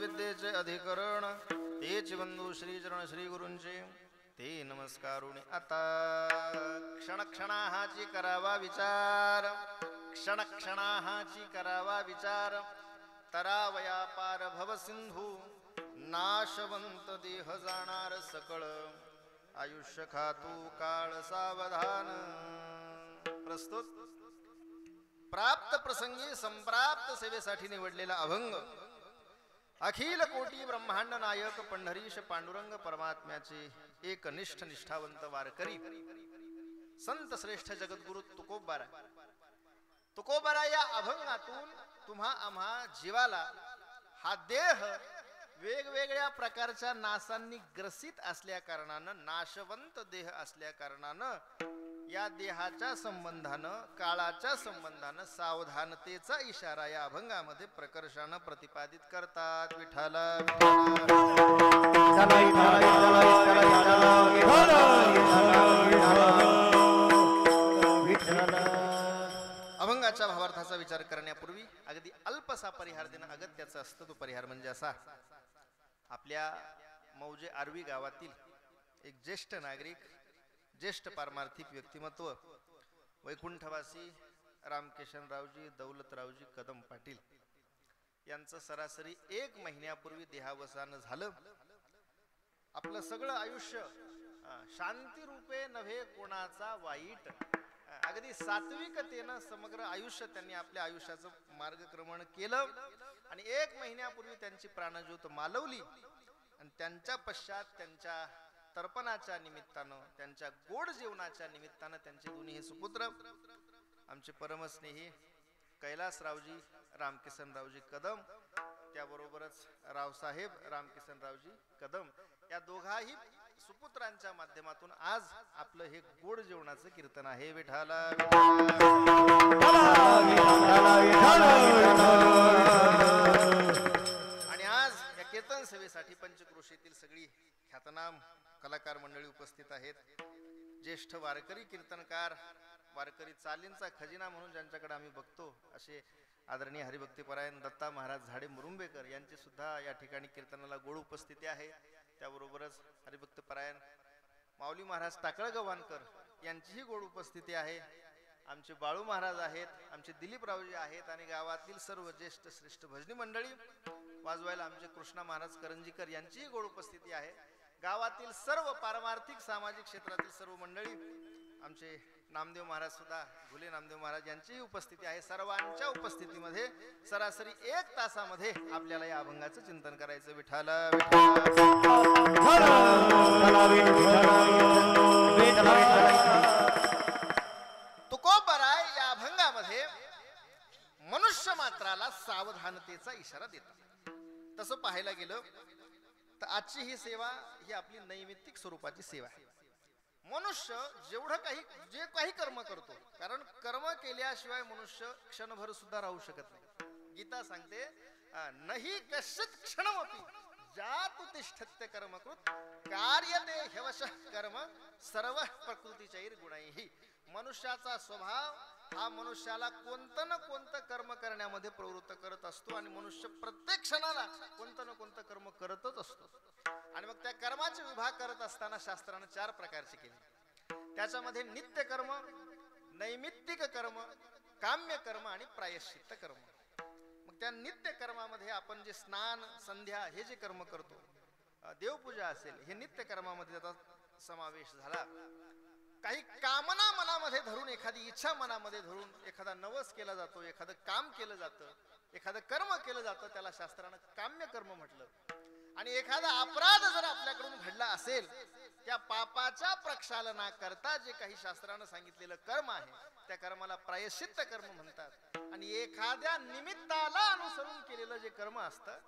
विद्येचे अधिकरण तेच बंधू श्रीचरण श्री गुरूंचे ते नमस्कारुणी आता क्षणक्षणाहाची करावा विचार क्षणक्षणाहाची करावा विचार तरावया पार भव सिंधू नाशवंत देह जाणार सकळ आयुष्य खातू काळ सावधान। प्रस्तुत प्राप्त प्रसंगी संप्राप्त सेवेसाठी निवडलेला अभंग अखिल कोटी ब्रह्मांड नायक पंढरीश पांडुरंग परमात्म्याचे एकनिष्ठ निष्ठावंत वारकरी संत श्रेष्ठ जगद्गुरु तुकोबारा या अभंगातून तुम्हा आम्हा जीवाला हा देह वेगवेगळ्या प्रकारच्या नासांनी ग्रसित असल्या कारणानं नाशवंत देह असल्या कारणानं या देहाच्या संबंधानं काळाच्या संबंधानं सावधानतेचा इशारा या अभंगामध्ये प्रकर्षानं प्रतिपादित करतात। विठ्ठला अभंगाच्या भावार्थाचा विचार करण्यापूर्वी अगदी अल्पसा परिहार देणं अगत्याचं असतं। तो परिहार म्हणजे असा, आपल्या मौजे आर्वी गावातील एक ज्येष्ठ नागरिक ज्येष्ठ पारमार्थिक व्यक्तिमत्व वैकुंठवासी रामकिशनरावजी दौलतरावजी कदम पाटील यांचं सरासरी 1 महिन्यापूर्वी देहावसान झालं। आपलं सगळं आयुष्य शांती रूपे नव्हे कोणाचा वाईट अगदी सात्विकतेनं समग्र आयुष्य त्यांनी आपल्या आयुष्याचं मार्गक्रमण केलं आणि 1 महिन्यापूर्वी त्यांची प्राणज्योत मालवली आणि त्यांच्या पश्चात त्यांच्या तर्पणाच्या निमित्तानं त्यांच्या गोड जीवनाच्या निमित्तानं त्यांचे दोन्ही सुपुत्र आमचे परमस्नेही कैलासरावजी रामकिशनरावजी कदम त्याबरोबरच रावसाहेब रामकिशनरावजी कदम या दोघाही सुपुत्रांच्या माध्यमातून आज आपलं हे गोड जीवनाचं कीर्तन आहे। विठ्ठला आणि आज या कीर्तन सेवेसाठी पंचक्रोशीतील सगळी ख्यातनाम कलाकार मंडळी उपस्थित आहेत। ज्येष्ठ वारकरी कीर्तनकार वारकरी चालींचा खजिना म्हणून ज्यांच्याकडे आम्ही बघतो असे आदरणीय हरिभक्तीपरायण दत्ता महाराज झाडे मुरुंबेकर यांची सुद्धा या ठिकाणी कीर्तनाला गोड उपस्थिती आहे। त्याबरोबरच हरिभक्तपरायण माऊली महाराज टाकळगव्हाणकर यांचीही गोड उपस्थिती आहे। आमचे बाळू महाराज आहेत, आमचे दिलीपरावजी आहेत आणि गावातील सर्व ज्येष्ठ श्रेष्ठ भजनी मंडळी वाजवायला आमचे कृष्णा महाराज करंजीकर यांचीही गोड उपस्थिती आहे। गावातील सर्व पारमार्थिक सामाजिक क्षेत्रातील सर्व मंडळी आमचे नामदेव महाराज सुद्धा घुले नामदेव महाराज यांचीही उपस्थिती आहे। सर्वांच्या उपस्थितीमध्ये सरासरी 1 तासामध्ये आपल्याला या अभंगाचं चिंतन करायचं। विठ्ठला तुकोबाराय या अभंगामध्ये मनुष्य मात्राला सावधानतेचा इशारा देतात। तसं पाहायला गेलं तर आजची ही सेवा ही आपली नैमित्तिक स्वरूपाची सेवा आहे। मनुष्य जेवढं जे काही कर्म करतो, कारण कर्म केल्याशिवाय मनुष्य क्षणभर सुद्धा राहू शकत नाही। गीता सांगते नाही कश्चित क्षणमपि जातु तिष्ठत्य कर्मकृत कार्यते ह्यवशः कर्म सर्व प्रकृतीचैर गुणैः। मनुष्याचा स्वभाव हा मनुष्याला कोणतं ना कोणतं कर्म करण्यामध्ये प्रवृत्त करत असतो आणि मनुष्य प्रत्येक क्षणाला कोणतं ना कोणतं कर्म करतच असतो। आणि मग त्या कर्माचे विभाग करत असताना शास्त्राने 4 प्रकारचे केले। त्याच्यामध्ये नित्य कर्म, नैमित्तिक कर्म, काम्य कर्म आणि प्रायश्चित्त कर्म। मग त्या नित्य कर्मामध्ये आपण जे स्नान संध्या हे जे कर्म करतो, देवपूजा असेल, हे नित्य कर्मामध्ये त्याचा समावेश झाला। काही कामना मनामध्ये धरून, एखादी इच्छा मनामध्ये धरून एखादा नवस केला जातो, एखादं काम केलं जातं, एखादं कर्म केलं जातं, त्याला शास्त्रानं काम्य कर्म म्हटलं। आणि एखादा अपराध जर आपल्याकडून घडला असेल, त्या पापाच्या प्रक्षालनाकरता जे काही शास्त्रानं सांगितलेलं कर्म आहे त्या कर्माला प्रायश्चित्त कर्म म्हणतात। आणि एखाद्या निमित्ताला अनुसरून केलेलं जे कर्म असतं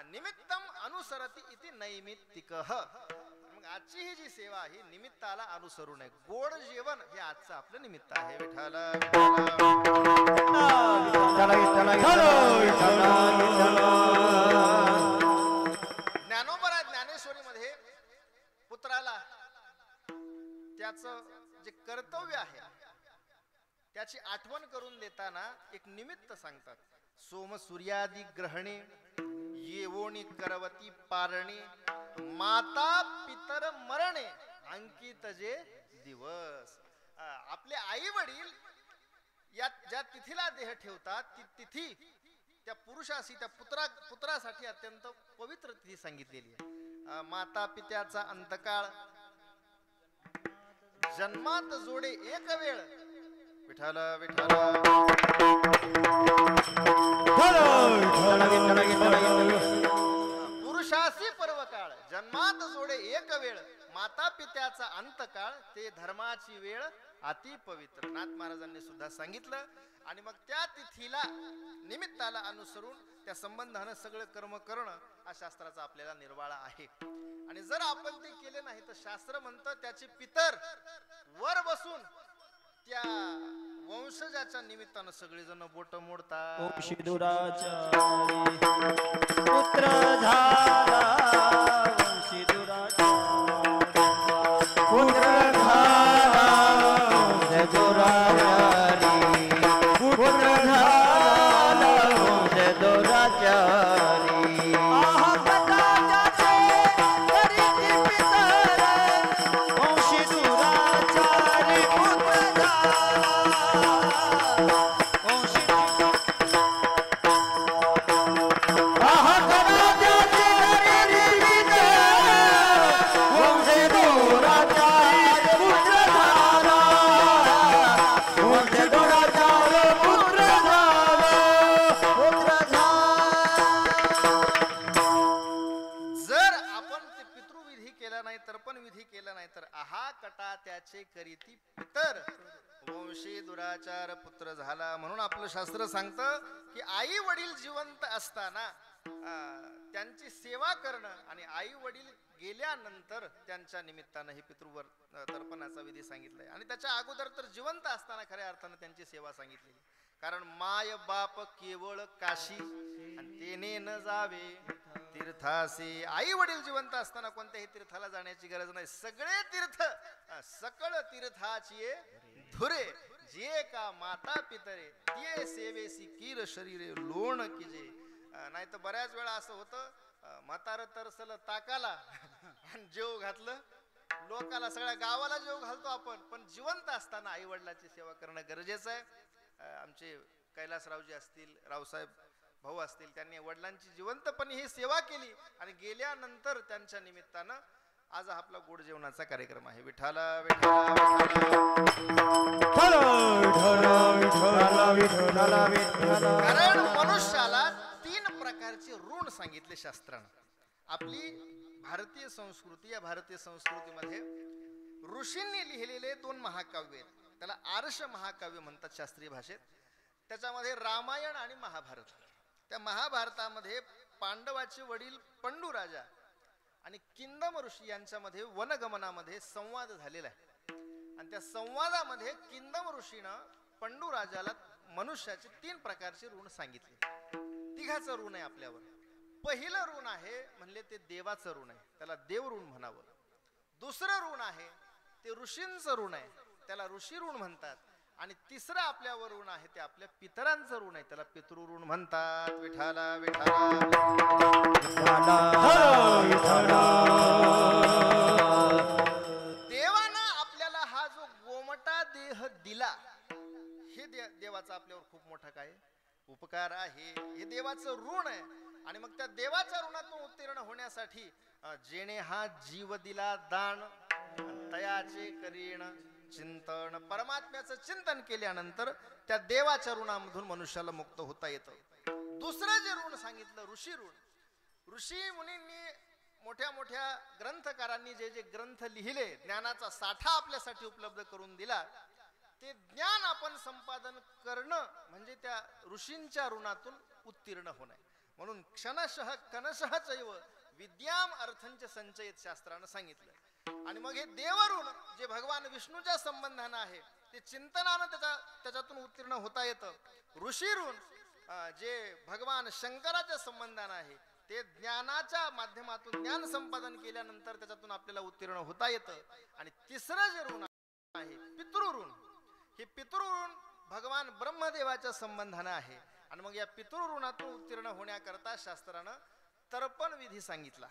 निमित्तम अनुसरती इति नैमित्तिकः। मग आजची ही जी सेवा ही निमित्ताला अनुसरून आहे। गोड जेवण हे आजचं आपलं निमित्त आहे। विठ्ठला ज्ञानोबा ज्ञानेश्वरी मध्ये पुत्राला त्याचं जे कर्तव्य आहे त्याची आठवण करून देताना एक निमित्त सांगतात। सोम सूर्यादी ग्रहणे येवोनी करवती पारणे, माता पितर मरणे अंकित जे दिवस. आपले आई वडील या ज्या तिथीला देह ठेवतात ती तिथी त्या पुरुषाशी त्या पुत्रासाठी अत्यंत पवित्र तिथी सांगितलेली आहे. माता पित्याचा अंतकाळ, जन्मात जोडे एक वेळ, विठाला विठाला पुरुषासी पर्वकाळ, जन्मात जोडे एक वेळ, माता पित्याचा अंतकाळ, ते धर्माची वेळ अति पवित्र. नाथ महाराजांनी सुद्धा सांगितलं. आणि मग त्या तिथीला निमित्ताला अनुसरून त्या संबंधानं सगळं कर्म करणं हा शास्त्राचा आपल्याला निर्वाळा आहे. आणि जर आपण ते केले नाही तर शास्त्र म्हणतं त्याचे पितर वर बसून त्या वंशजाच्या निमित्तानं सगळेजण बोट मोडतात. पुत्र झाला करीती पितर वंशी दुराचार पुत्र झाला. म्हणून आपलं शास्त्र सांगतं की आई वडील जिवंत असताना त्यांची सेवा करणं आणि आई वडील गेल्यानंतर त्यांच्या निमित्तानं हे पितृवर तर्पणाचा विधी सांगितलाय. आणि त्याच्या अगोदर तर जिवंत असताना खऱ्या अर्थानं त्यांची सेवा सांगितलेली. कारण माय बाप केवळ काशी आणि तेने न जावे तीर्थासी. आई वडील जिवंत असताना कोणत्याही तीर्थाला जाण्याची गरज नाही. सगळे तीर्थ सकळ तीर्थाची धुरे, जे का माता पितरे ते सेवेसी कीर शरीरे लोण किजे. नाही तर बऱ्याच वेळा असं होतं, म्हातार तरसल ताकाला आणि जेव घातलं लोकाला, सगळ्या गावाला जेव घालतो आपण, पण जिवंत असताना आई वडिलाची सेवा करणं गरजेचं आहे. आमचे कैलासरावजी असतील, रावसाहेब भाऊ असतील, त्यांनी वडिलांची जिवंतपणे ही सेवा केली आणि गेल्यानंतर त्यांच्या निमित्तानं आज आपला गोड जेवणाचा कार्यक्रम आहे. विठाला कारण मनुष्याला 3 प्रकारचे ऋण सांगितले शास्त्रानं. आपली भारतीय संस्कृती, या भारतीय संस्कृतीमध्ये ऋषींनी लिहिलेले 2 महाकाव्य आहेत. त्याला आर्ष महाकाव्य म्हणतात शास्त्रीय भाषेत. त्याच्यामध्ये रामायण आणि महाभारत. त्या महाभारतामध्ये पांडवाचे वडील पंडू राजा आणि किंदम ऋषी यांच्यामध्ये वनगमनामध्ये संवाद झालेला आहे. आणि त्या संवादामध्ये किंदम ऋषीनं पंडू राजाला मनुष्याचे 3 प्रकारचे ऋण सांगितले. तिघाचं ऋण आहे आपल्यावर. पहिलं ऋण आहे म्हणले ते देवाचं ऋण आहे, त्याला देव ऋण म्हणावं. दुसरं ऋण आहे ते ऋषींचं ऋण आहे, त्याला ऋषी ऋण म्हणतात. आणि तिसरं आपल्यावर ऋण आहे ते आपल्या पितरांचं ऋण आहे, त्याला पितृऋण म्हणतात. विठाला विठाला देवानं आपल्याला हा जो गोमटा देह दिला, हे देवाचा आपल्यावर खूप मोठा काय उपकार आहे. हे देवाचं ऋण आहे. आणि मग त्या देवाच्या ऋणातून उत्तीर्ण होण्यासाठी जेणे हा जीव दिला दान, तयाचे करीण चिंतन, परमात्म्याचं चिंतन केल्यानंतर त्या देवाच्या ऋणामधून मनुष्याला मुक्त होता येतं. दुसरं जे ऋण सांगितलं ऋषी ऋण. ऋषी मुनींनी, मोठ्या मोठ्या ग्रंथकारांनी जे जे ग्रंथ लिहिले, ज्ञानाचा साठा आपल्यासाठी उपलब्ध करून दिला, ते ज्ञान आपण संपादन करणं म्हणजे त्या ऋषींच्या ऋणातून उत्तीर्ण होणं. म्हणून क्षणशः कणशः चैव विद्याम अर्थंच संचयित शास्त्रानं सांगितलं. आणि मग हे देवऋण जे भगवान विष्णूच्या संबंधानं आहे, ते चिंतनानं त्याच्यातून उत्तीर्ण होता येतं. ऋषी ऋण जे भगवान शंकराच्या संबंधानं आहे, ते ज्ञानाच्या माध्यमातून ज्ञान संपादन केल्यानंतर त्याच्यातून आपल्याला उत्तीर्ण होता येतं. आणि तिसरं जे ऋण आहे पितृऋण, हे पितृऋण भगवान ब्रह्मदेवाच्या संबंधानं आहे. आणि मग या पितृऋणातून उत्तीर्ण होण्याकरता शास्त्रानं तर्पण विधी सांगितला.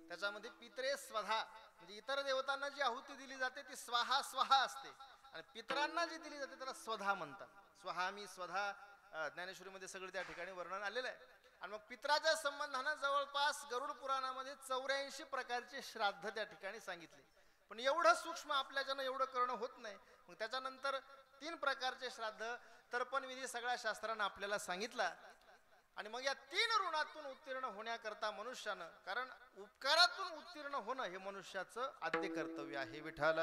त्याच्यामध्ये पित्रे स्वधा म्हणजे इतर देवतांना जी आहुती दिली जाते ती स्वाहा स्वाहा असते आणि पितरांना जी दिली जाते त्याला स्वधा म्हणतात. स्वहामी स्वधा ज्ञानेश्वरीमध्ये सगळं त्या ठिकाणी वर्णन आलेलं आहे. आणि मग पितराच्या संबंधानं जवळपास गरुड पुराणामध्ये 84 प्रकारचे श्राद्ध त्या ठिकाणी सांगितले. पण एवढं सूक्ष्म आपल्याच्यानं एवढं करणं होत नाही. मग त्याच्यानंतर 3 प्रकारचे श्राद्ध तर्पण विधी सगळ्या शास्त्रानं आपल्याला सांगितला. आणि मग या 3 ऋणातून उत्तीर्ण होण्याकरता मनुष्यानं, कारण उपकारातून उत्तीर्ण होणं हे मनुष्याचं आद्य कर्तव्य आहे. विठ्ठल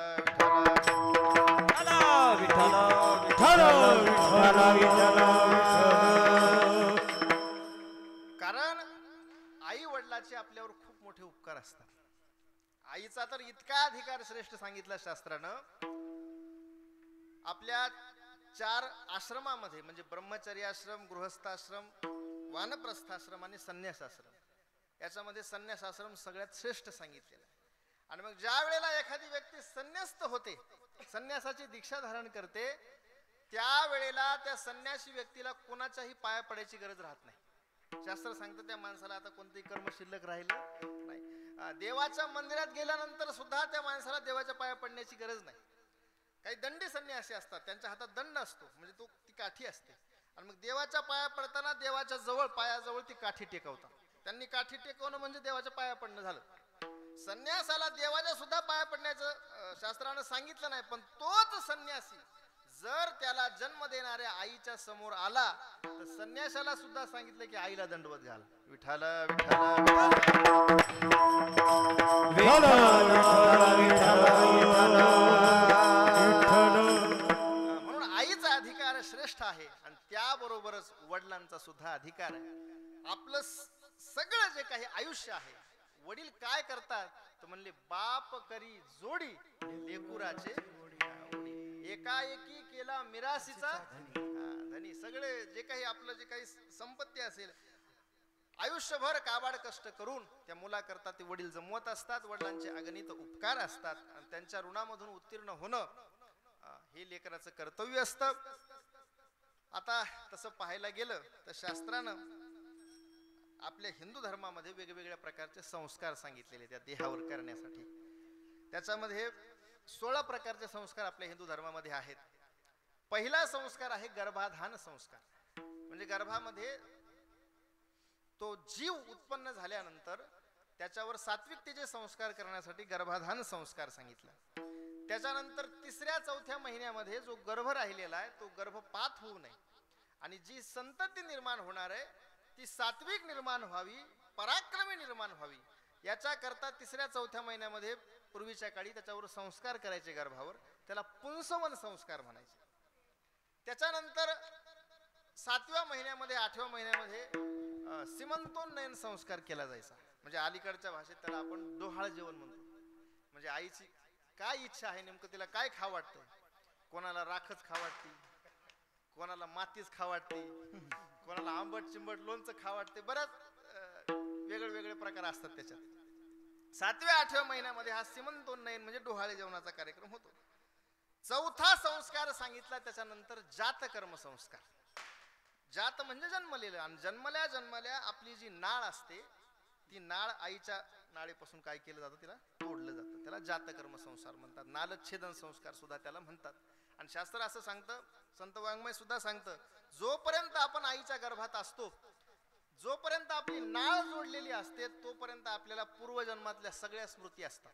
कारण आई वडिलाचे आपल्यावर खूप मोठे उपकार असतात. आईचा तर इतका अधिकार श्रेष्ठ सांगितला शास्त्रानं. आपल्या 4 आश्रमामध्ये म्हणजे ब्रह्मचर्याश्रम, गृहस्थाश्रम, वानप्रस्थाश्रम आणि संन्यासाश्रम, याच्यामध्ये संन्यासाश्रम सगळ्यात श्रेष्ठ सांगितलेला आहे. आणि मग ज्या वेळेला एखादी व्यक्ती संन्यस्त होते, संन्यासाची दीक्षा धारण करते, त्यावेळेला त्या संन्यासी व्यक्तीला कोणाच्याही पाया पडायची गरज राहत नाही. शास्त्र सांगतं त्या माणसाला आता कोणतेही कर्म शिल्लक राहिलं नाही. देवाच्या मंदिरात गेल्यानंतर सुद्धा त्या माणसाला देवाच्या पाया पडण्याची गरज नाही. काही दंडी संन्यासी असतात, त्यांच्या हातात दंड असतो म्हणजे ती काठी असते. आणि मग देवाच्या पाया पडताना देवाच्या जवळ पायाजवळ ती काठी टेकवतात. त्यांनी काठी टेकवणं म्हणजे देवाच्या पाया पडणं झालं. संन्यासाला देवाच्या सुद्धा पाया पडण्याचं शास्त्रानं सांगितलं नाही. पण तोच संन्यासी जर त्याला जन्म देणाऱ्या आईच्या समोर आला तर संन्यासाला सुद्धा सांगितलं की आईला दंडवत घाल. विठ्ठल म्हणून आईचा अधिकार श्रेष्ठ आहे आणि त्याबरोबरच वडिलांचा सुद्धा अधिकार आहे. आपलं सगळं जे काही आयुष्य आहे, वडील काय करतात तर म्हणले बाप करी जोडी लेकुराचे एकाएकी केला मिरासीचा धनी. सगळे जे काही आपलं जे काही संपत्ती असेल आयुष्यभर काबाड कष्ट करून त्या मुलाकरता ते वडील जमवत असतात. वडिलांचे अगणित उपकार असतात आणि त्यांच्या ऋणामधून उत्तीर्ण होणं हे लेकराचं कर्तव्य असतं. आता तसं पाहायला गेलं तर शास्त्रानं आपल्या हिंदू धर्मामध्ये वेगवेगळ्या प्रकारचे संस्कार सांगितलेले त्या देहावर करण्यासाठी. त्याच्यामध्ये 16 प्रकारचे संस्कार आपल्या हिंदू धर्मामध्ये आहेत. पहिला संस्कार आहे गर्भाधान संस्कार. म्हणजे गर्भामध्ये तो जीव उत्पन्न झाल्यानंतर त्याच्यावर सात्विकतेचे संस्कार करण्यासाठी गर्भाधान संस्कार सांगितला. त्याच्यानंतर 3ऱ्या-4थ्या महिन्यामध्ये जो गर्भ राहिलेला आहे तो गर्भपात होऊ नये आणि जी संतती निर्माण होणार आहे ती सात्विक निर्माण व्हावी, पराक्रमी निर्माण व्हावी, याच्या करता 3ऱ्या-4थ्या महिन्यामध्ये पूर्वीच्या काळी त्याच्यावर संस्कार करायचे गर्भावर. त्याला पुंसवन संस्कार म्हणायचे. त्याच्यानंतर 7व्या महिन्यामध्ये 8व्या महिन्यामध्ये सीमंतोन्नयन संस्कार केला जायचा. म्हणजे अलीकडच्या भाषेत त्याला आपण डोहाळ जेवण म्हणतो. म्हणजे आईची काय इच्छा आहे, नेमकं तिला काय खावं वाटतं. कोणाला राखच खावं वाटते, कोणाला मातीच खावं वाटते, कोणाला आंबट चिंबट लोणचं खावं वाटते. बऱ्याच वेगवेगळे प्रकार असतात त्याच्यात. 7व्या-8व्या महिन्यामध्ये हा सीमंतोन्नयन म्हणजे डोहाळे जेवणाचा कार्यक्रम होतो. 4था संस्कार सांगितला त्याच्यानंतर जातकर्म संस्कार. जात म्हणजे जन्मलेलं आणि जन्मल्या आपली जी नाळ असते ती नाळ आईच्या नाळेपासून काय केलं जातं, तिला तोडलं जातं. त्याला जातकर्म संस्कार म्हणतात. नालच्छेदन संस्कार सुद्धा त्याला म्हणतात. आणि शास्त्र असं सांगतं, संत वाङ्मय सुद्धा सांगतं, जोपर्यंत आपण आईच्या गर्भात असतो, जोपर्यंत आपली नाळ जोडलेली असते तोपर्यंत आपल्याला पूर्वजन्मातल्या सगळ्या स्मृती असतात.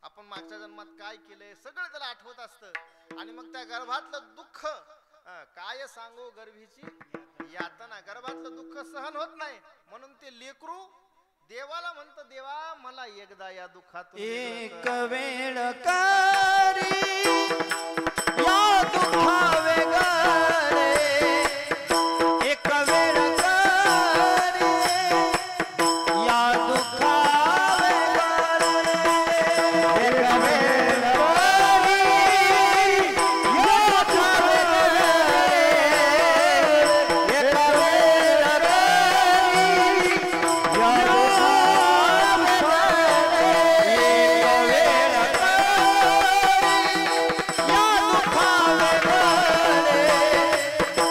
आपण मागच्या जन्मात काय केलंय सगळं त्याला आठवत असतं. आणि मग त्या गर्भातलं दुःख काय सांगू, गर्भीची यातना, गर्भातलं दुःख सहन होत नाही म्हणून ते लेकरू देवाला म्हणतं, देवा मला एकदा या दुःखातून एक वेळ करी या दुःखा वेगळे, एक वेळ करी या दुःखा वेगळे, एक वेळ करी या दुःखा वेगळे, एक वेळ करी या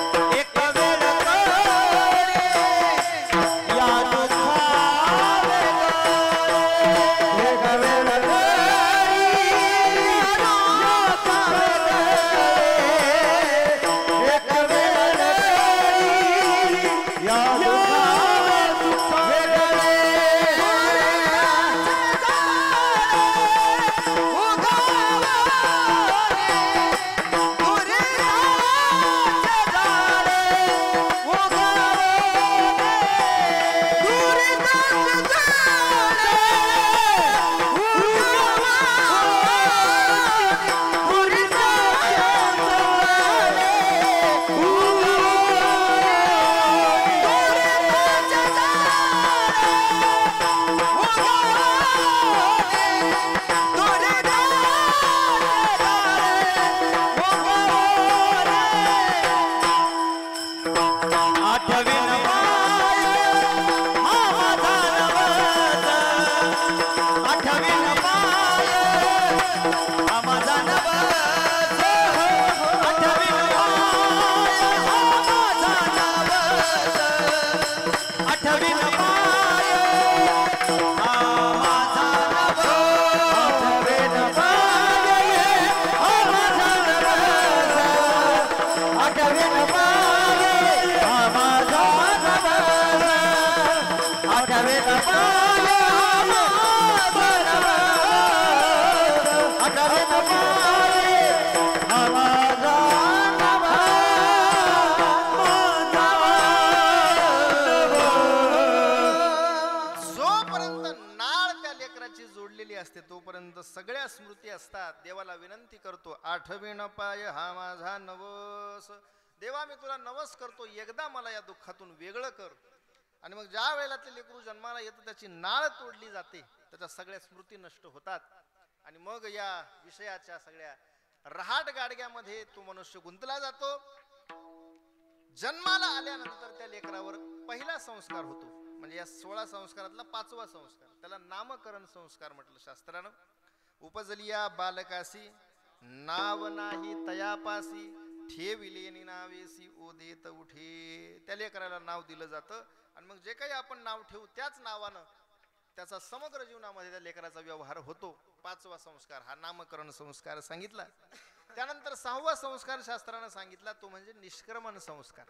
तोपर्यंत सगळ्या स्मृती असतात. देवाला विनंती करतो, आठवीन पाय हा माझा नवस. देवा मी तुला नवस करतो, एकदा मला या दुःखातून वेगळं कर. आणि मग ज्या वेळेला ते लेकरू जन्माला येतं त्याची नाळ तोडली जाते, त्याच्या सगळ्या स्मृती नष्ट होतात. आणि मग या विषयाच्या सगळ्या रहाट गाडग्यामध्ये तो मनुष्य गुंतला जातो. जन्माला आल्यानंतर त्या लेकरावर पहिला संस्कार होतो, म्हणजे या 16 संस्कारातला 5वा संस्कार, त्याला नामकरण संस्कार म्हटलं शास्त्रानं. उपजलिया बालकासी नाव नाही तयापासी, ठेविले नावेसी ओदेत उठे. त्या लेकराला नाव दिलं जातं. आणि मग जे काही आपण नाव ठेवू त्याच नावानं त्याचा समग्र जीवनामध्ये त्या लेकराचा व्यवहार होतो. 5वा संस्कार हा नामकरण संस्कार सांगितला. त्यानंतर 6वा संस्कार शास्त्रानं सांगितला, तो म्हणजे निष्क्रमण संस्कार.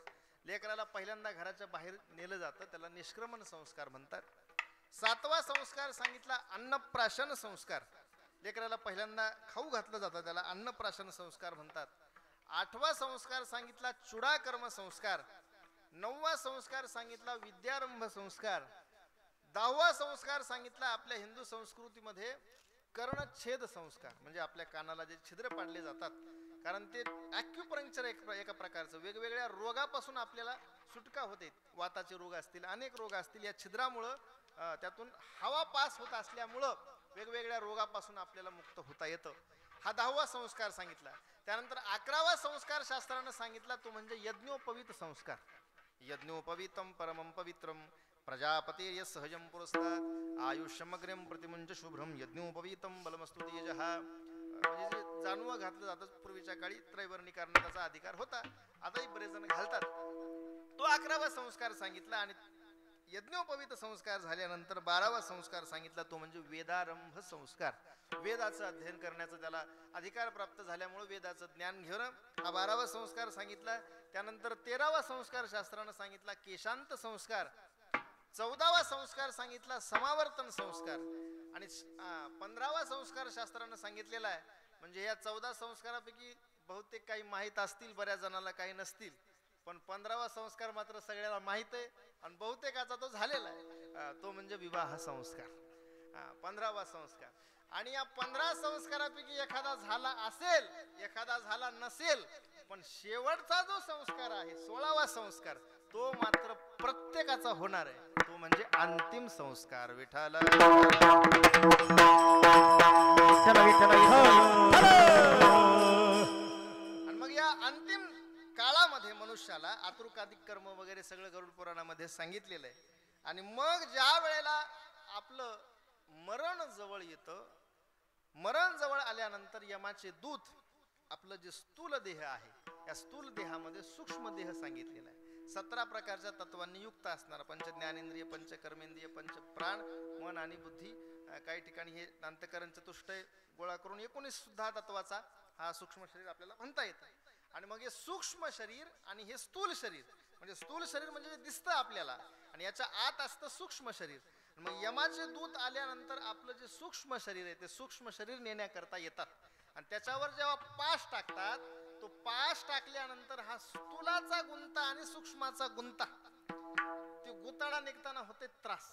लेकराला पहिल्यांदा घराच्या बाहेर नेलं जातं, त्याला निष्क्रमण संस्कार म्हणतात. 7वा संस्कार सांगितला अन्नप्राशन संस्कार. लेकराला पहिल्यांदा खाऊ घातलं जातं, त्याला अन्नप्राशन संस्कार म्हणतात. 8वा संस्कार सांगितला चुडाकर्म संस्कार. 9वा संस्कार सांगितला विद्यारंभ संस्कार. 10वा संस्कार सांगितला आपल्या हिंदू संस्कृतीमध्ये कर्णच्छेद संस्कार, म्हणजे आपल्या कानाला जे छिद्र पाडले जातात, कारण ते ॲक्युपंक्चर एका प्रकारचं वेगवेगळ्या रोगापासून आपल्याला सुटका होते. वाताचे रोग असतील, अनेक रोग असतील, या छिद्रामुळं त्यातून हवा पास होत असल्यामुळं वेगवेगळ्या रोगापासून आपल्याला मुक्त होता येतं. हा 10वा संस्कार सांगितला. त्यानंतर 11वा संस्कार शास्त्रानं सांगितला, तो म्हणजे यज्ञोपवीत संस्कार. यज्ञोपवीतम परमं पवित्रम प्रजापतेय सहजम पुरस्तात् आयुष्यमग्रम प्रतिमुंच शुभ्रम यज्ञोपवीतम बलमस्तु तेजः. म्हणजे जे जानवं घातलं जातं, पूर्वीच्या काळी त्रैवर्णी करण्याचा अधिकार होता, आताही बरेच जण घालतात. तो 11वा संस्कार सांगितला. आणि यज्ञोपवीत संस्कार झाल्यानंतर 12वा संस्कार सांगितला, तो म्हणजे वेदारंभ संस्कार. वेदाचं अध्ययन करण्याचा त्याला अधिकार प्राप्त झाल्यामुळे वेदाचं ज्ञान घेणं, हा 12वा संस्कार सांगितला. त्यानंतर 13वा संस्कार शास्त्रानं सांगितला केशांत संस्कार. 14वा संस्कार सांगितला समावर्तन संस्कार. आणि 15वा संस्कार शास्त्रानं सांगितलेला आहे. म्हणजे या 14 संस्कारापैकी बहुतेक काही माहीत असतील, बऱ्याच जणांना काही नसतील, पण 15वा संस्कार मात्र सगळ्याला माहित आहे आणि बहुतेकाचा तो झालेला आहे. तो म्हणजे विवाह संस्कार. 15वा संस्कार. आणि या 15 संस्कारापैकी एखादा झाला असेल, एखादा झाला नसेल, पण शेवटचा जो संस्कार आहे 16वा संस्कार, तो मात्र प्रत्येकाचा होणार आहे. तो म्हणजे अंतिम संस्कार. विठाला आणि मग या अंतिम काळामध्ये मनुष्याला आतुरकादिक कर्म वगैरे सगळं गरुड पुराणामध्ये सांगितलेलं आहे. आणि मग ज्या वेळेला आपलं मरण जवळ येतं, मरण जवळ आल्यानंतर यमाचे दूत आपलं जे स्थूल देह आहे, या स्थूल देहामध्ये सूक्ष्म देह सांगितलेला आहे. 17 प्रकारच्या तत्वांनी युक्त असणारा, पंच ज्ञानेंद्रिय, पंच कर्मेंद्रिय, पंच प्राण, मन आणि बुद्धी. काही ठिकाणी हे अंतकरण चतुष्टय गोळा करून 19 सुद्धा तत्वाचा हा सूक्ष्म शरीर आपल्याला म्हणता येतं. आणि मग हे सूक्ष्म शरीर आणि हे स्थूल शरीर, म्हणजे स्थूल शरीर म्हणजे जे दिसतं आपल्याला, आणि याच्या आत असतं सूक्ष्म शरीर. मग यमाचे दूत आल्यानंतर आपलं जे सूक्ष्म शरीर आहे ते सूक्ष्म शरीर नेण्याकरता येतात, आणि त्याच्यावर जेव्हा पाश टाकतात, तो पाश टाकल्यानंतर हा स्थूलाचा गुंता आणि सूक्ष्माचा गुंता, ते गुताडा निघताना होते त्रास.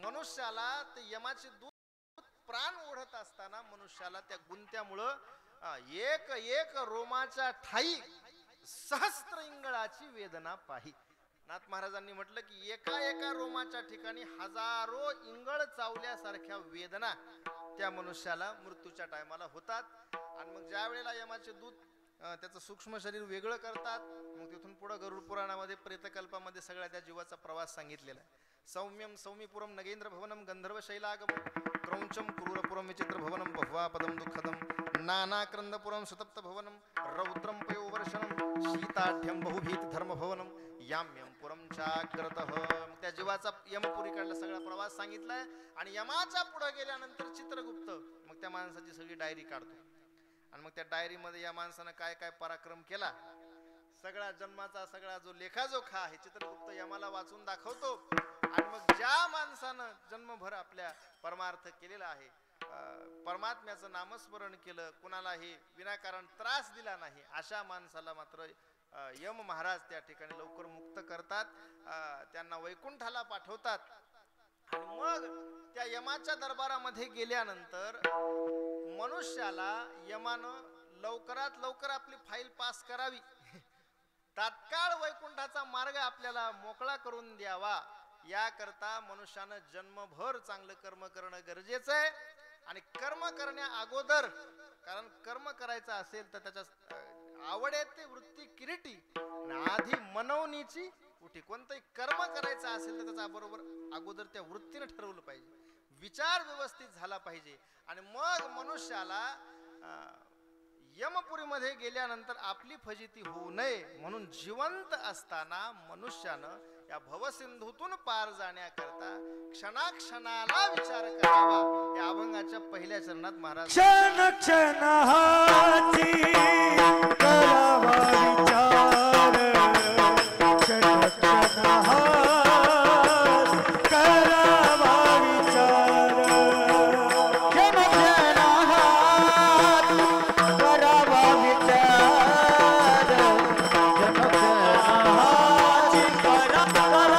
मनुष्याला ते यमाचे दूत प्राण ओढत असताना मनुष्याला त्या गुंत्यामुळं एक एक रोमाच्या ठाई सहस्त्र इंगळाची वेदना पाही. नाथ महाराजांनी म्हटलं की एका एका रोमाच्या ठिकाणी हजारो इंगळ चावल्यासारख्या वेदना त्या मनुष्याला मृत्यूच्या टायमाला होतात. आणि मग ज्या वेळेला यमाचे दूत त्याचं सूक्ष्म शरीर वेगळं करतात, मग तिथून पुढे गरुड पुराणामध्ये प्रेतकल्पामध्ये सगळ्या त्या जीवाचा प्रवास सांगितलेला आहे. सौम्यम सौमीपुरम नगेंद्र भवनम गंधर्व शैलागमम क्रौंचम क्रूरपुरम विचित्र भवनम बहुवापदम दुःखदम नानाक्रंदपुरम सुतप्त भवनम रौद्रम पयोवर्षणम शीताढ्यम बहुभीत धर्म भवनम याम्यम पुरम चाग्रतः. त्या जीवाचा यमपुरीकडला सगळा प्रवास सांगितलाय. आणि यमाच्या पुढे गेल्यानंतर चित्रगुप्त मग त्या माणसाची सगळी डायरी काढतो, आणि मग त्या डायरीमध्ये या माणसानं काय काय पराक्रम केला सगळा जन्माचा सगळा जो लेखाजोखा आहे चित्रगुप्त यमाला वाचून दाखवतो. आणि मग ज्या माणसानं जन्मभर आपल्या परमार्थ केलेला आहे, परमात्म्याचं नामस्मरण केलं, कुणालाही विनाकारण त्रास दिला नाही, अशा माणसाला मात्र यम महाराज त्या ठिकाणी लवकर मुक्त करतात, त्यांना वैकुंठाला पाठवतात. आणि मग त्या यमाच्या दरबारामध्ये गेल्यानंतर मनुष्याला यमानं लवकरात लवकर आपली फाईल पास करावी, तात्काळ वैकुंठाचा मार्ग आपल्याला मोकळा करून द्यावा, याकरता मनुष्यानं जन्मभर चांगलं कर्म करणं गरजेचं आहे. आणि कर्म करण्या अगोदर, कारण कर्म करायचं असेल तर त्याच्या आवड येते वृत्ती किरीटी, आधी मनवणीची उठी. कोणतंही कर्म करायचं असेल तर त्याचा बरोबर अगोदर त्या वृत्तीनं ठरवलं पाहिजे, विचार व्यवस्थित झाला पाहिजे. आणि मग मनुष्याला यमपुरीमध्ये गेल्यानंतर आपली फजिती होऊ नये म्हणून जिवंत असताना मनुष्यानं या भवसिंधूतून पार जाण्याकरता क्षणाक्षणाला विचार करावा. या अभंगाच्या पहिल्या चरणात महाराज क्षण क्षण हाची करावा विचार, क्षण क्षण हाच करावा विचार, क्षण क्षण हाच करावा विचार, क्षण क्षण हाची करावा